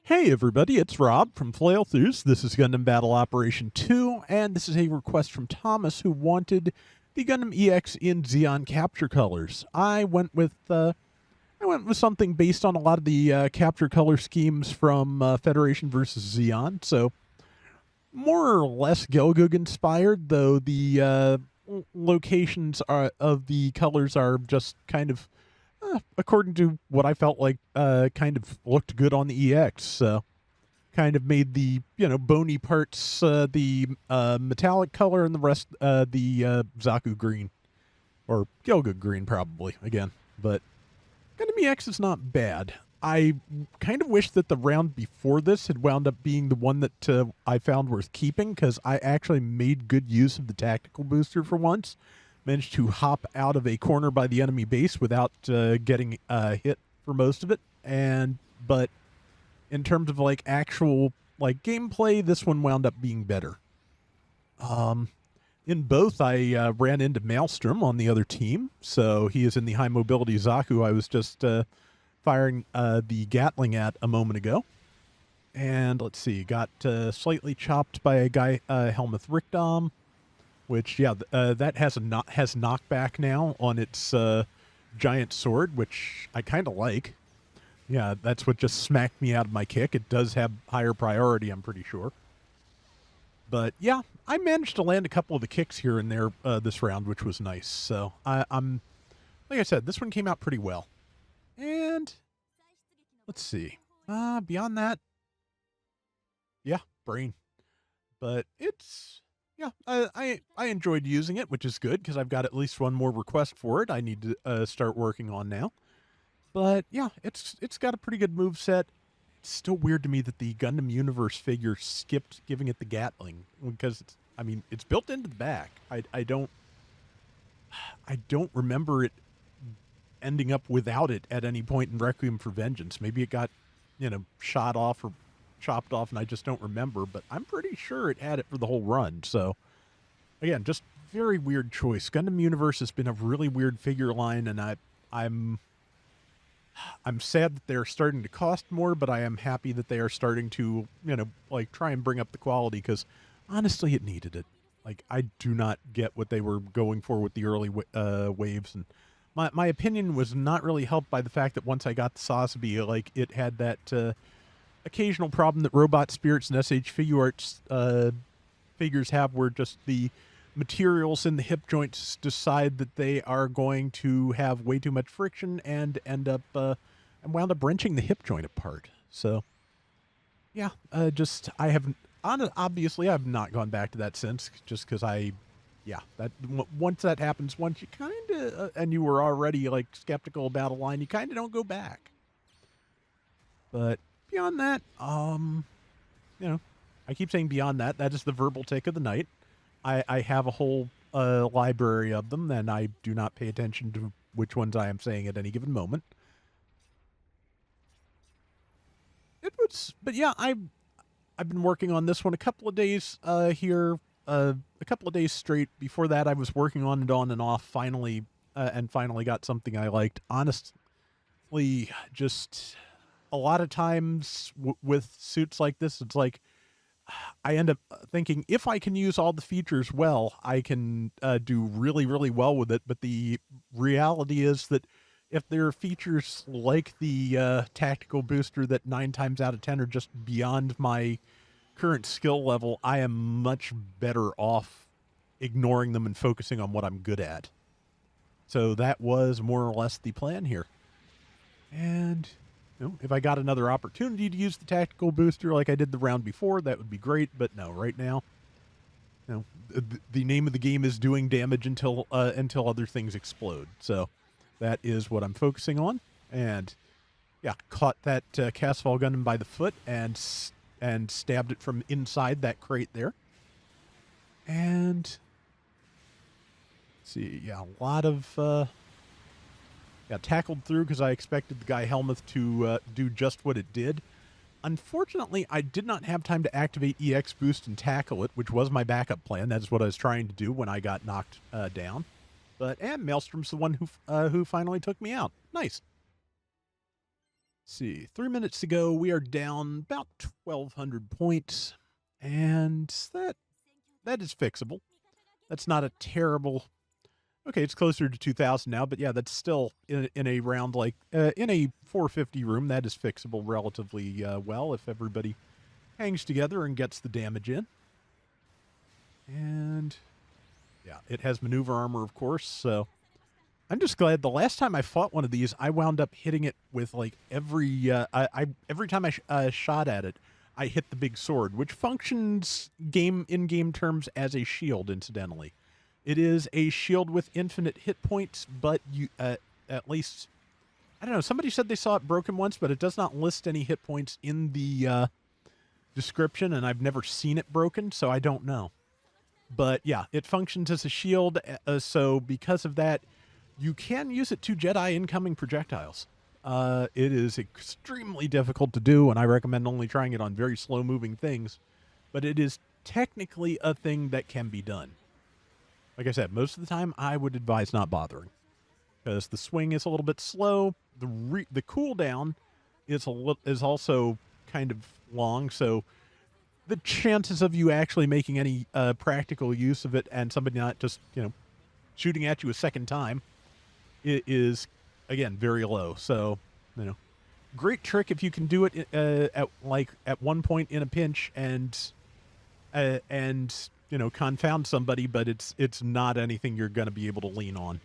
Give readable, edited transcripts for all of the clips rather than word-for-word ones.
Hey everybody, it's Rob from Flailthroughs. This is Gundam Battle Operation 2, and this is a request from Thomas who wanted the Gundam EX in Zeon capture colors. I went with something based on a lot of the capture color schemes from Federation versus Zeon, so more or less Gelgug inspired, though the locations of the colors are just kind of according to what I felt like, kind of looked good on the EX. So kind of made the bony parts the metallic color, and the rest the Zaku green or Gelgug green probably again. But Gundam EX is not bad. I kind of wish that the round before this had wound up being the one that I found worth keeping, because I actually made good use of the tactical booster for once. Managed to hop out of a corner by the enemy base without getting hit for most of it. But in terms of like actual like gameplay, this one wound up being better. In both, I ran into Maelstrom on the other team, so he is in the high mobility Zaku I was just firing the Gatling at a moment ago. And let's see, got slightly chopped by a guy, Helmuth Rickdom, which, yeah, that has knockback now on its giant sword, which I kind of like. Yeah, that's what just smacked me out of my kick. It does have higher priority, I'm pretty sure. But yeah, I managed to land a couple of the kicks here and there this round, which was nice. So I'm, like I said, this one came out pretty well. And let's see, beyond that, yeah, brain. But it's, yeah, I enjoyed using it, which is good because I've got at least one more request for it I need to start working on now. But yeah, it's got a pretty good move set. It's still weird to me that the Gundam Universe figure skipped giving it the Gatling, because it's built into the back. I don't remember it ending up without it at any point in Requiem for Vengeance. Maybe it got shot off or chopped off and I just don't remember, but I'm pretty sure it had it for the whole run. So again, just very weird choice. Gundam Universe has been a really weird figure line, and I'm sad that they're starting to cost more, but I am happy that they are starting to, like, try and bring up the quality, because honestly, it needed it. Like, I do not get what they were going for with the early waves, and my opinion was not really helped by the fact that once I got the Sazabi, like, it had that occasional problem that Robot Spirits and SH Figuarts figures have, where just the materials in the hip joints decide that they are going to have way too much friction and end up and wound up wrenching the hip joint apart. So yeah, I haven't, obviously I've not gone back to that since, just because once that happens, once you kind of and you were already like skeptical about a line, you kind of don't go back. But beyond that, I keep saying beyond that, that is the verbal take of the night. I have a whole library of them, and I do not pay attention to which ones I am saying at any given moment. But yeah, I've been working on this one a couple of days here, a couple of days straight. Before that, I was working on and off. Finally got something I liked. Honestly, just a lot of times with suits like this, it's like, I end up thinking, if I can use all the features well, I can do really, really well with it. But the reality is that if there are features like the tactical booster that 9 times out of 10 are just beyond my current skill level, I am much better off ignoring them and focusing on what I'm good at. So that was more or less the plan here. And if I got another opportunity to use the tactical booster like I did the round before, that would be great. But no, right now, the name of the game is doing damage until other things explode. So that is what I'm focusing on. And yeah, caught that Casval Gundam by the foot and stabbed it from inside that crate there. And let's see, yeah, a lot of tackled through because I expected the guy Helmuth to do just what it did. Unfortunately, I did not have time to activate EX Boost and tackle it, which was my backup plan. That is what I was trying to do when I got knocked down. And Maelstrom's the one who finally took me out. Nice. See, 3 minutes to go. We are down about 1,200 points, and that is fixable. That's not a terrible. Okay, it's closer to 2,000 now, but yeah, that's still in a round like in a 450 room. That is fixable relatively well if everybody hangs together and gets the damage in. And yeah, it has maneuver armor, of course. So I'm just glad the last time I fought one of these, I wound up hitting it with like every time I shot at it, I hit the big sword, which functions in game terms as a shield. Incidentally, it is a shield with infinite hit points, but you at least I don't know. Somebody said they saw it broken once, but it does not list any hit points in the description, and I've never seen it broken, so I don't know. But yeah, it functions as a shield, so because of that, you can use it to Jedi incoming projectiles. It is extremely difficult to do, and I recommend only trying it on very slow-moving things, but it is technically a thing that can be done. Like I said, most of the time, I would advise not bothering, because the swing is a little bit slow. The cooldown is also kind of long, so the chances of you actually making any practical use of it and somebody not just shooting at you a second time is again very low. So great trick if you can do it at one point in a pinch and confound somebody, but it's not anything you're going to be able to lean on.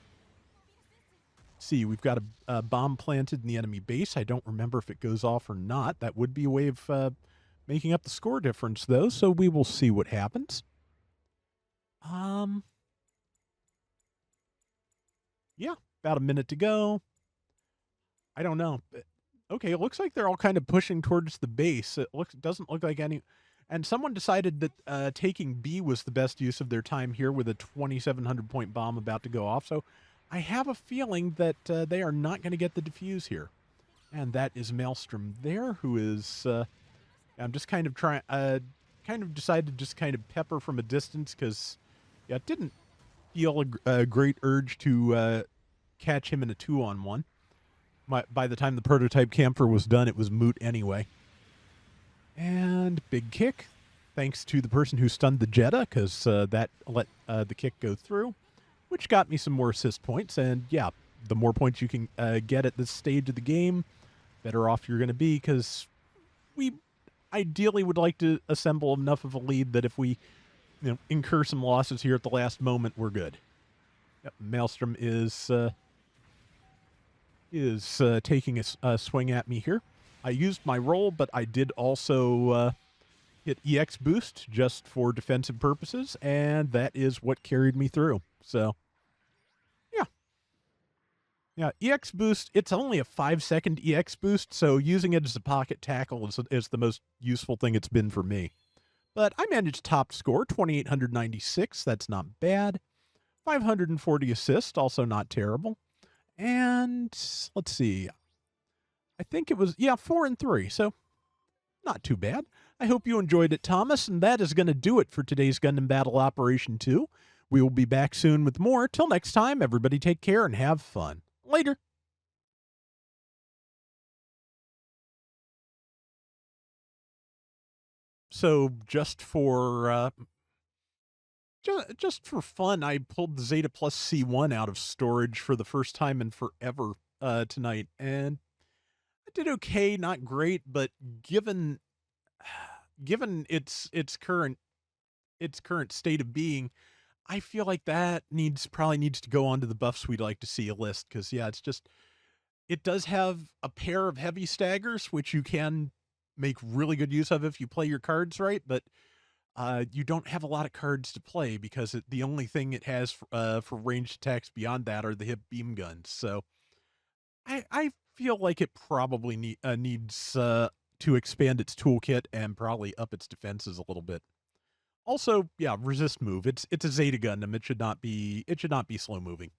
See, we've got a bomb planted in the enemy base. I don't remember if it goes off or not. That would be a way of making up the score difference, though, so we will see what happens. Yeah, about a minute to go. I don't know. Okay, it looks like they're all kind of pushing towards the base. It doesn't look like any... And someone decided that taking B was the best use of their time here with a 2,700-point bomb about to go off, so I have a feeling that they are not going to get the defuse here. And that is Maelstrom there, who is... I'm just kind of decided to just kind of pepper from a distance because it didn't feel a great urge to catch him in a 2-on-1. By the time the prototype camper was done, it was moot anyway. And big kick, thanks to the person who stunned the Jeddah, because that let the kick go through, which got me some more assist points. And yeah, the more points you can get at this stage of the game, better off you're going to be, because we ideally would like to assemble enough of a lead that if we incur some losses here at the last moment, we're good. Yep, Maelstrom is taking a swing at me here. I used my roll, but I did also hit EX boost just for defensive purposes, and that is what carried me through. So, yeah, EX boost, it's only a 5-second EX boost, so using it as a pocket tackle is the most useful thing it's been for me. But I managed top score, 2,896. That's not bad. 540 assists, also not terrible. And let's see. I think it was, 4 and 3, so not too bad. I hope you enjoyed it, Thomas, and that is going to do it for today's Gundam Battle Operation 2. We will be back soon with more. Till next time, everybody take care and have fun. Later. So just for fun, I pulled the Zeta Plus C1 out of storage for the first time in forever tonight, and I did okay, not great, but given its current state of being, I feel like that probably needs to go onto the buffs we'd like to see a list, because yeah, it does have a pair of heavy staggers, which you can make really good use of if you play your cards right, but you don't have a lot of cards to play because the only thing it has for ranged attacks beyond that are the hip beam guns. So I feel like it probably needs to expand its toolkit and probably up its defenses a little bit. Also, yeah, resist move. It's a Zeta Gundam. It should not be slow moving.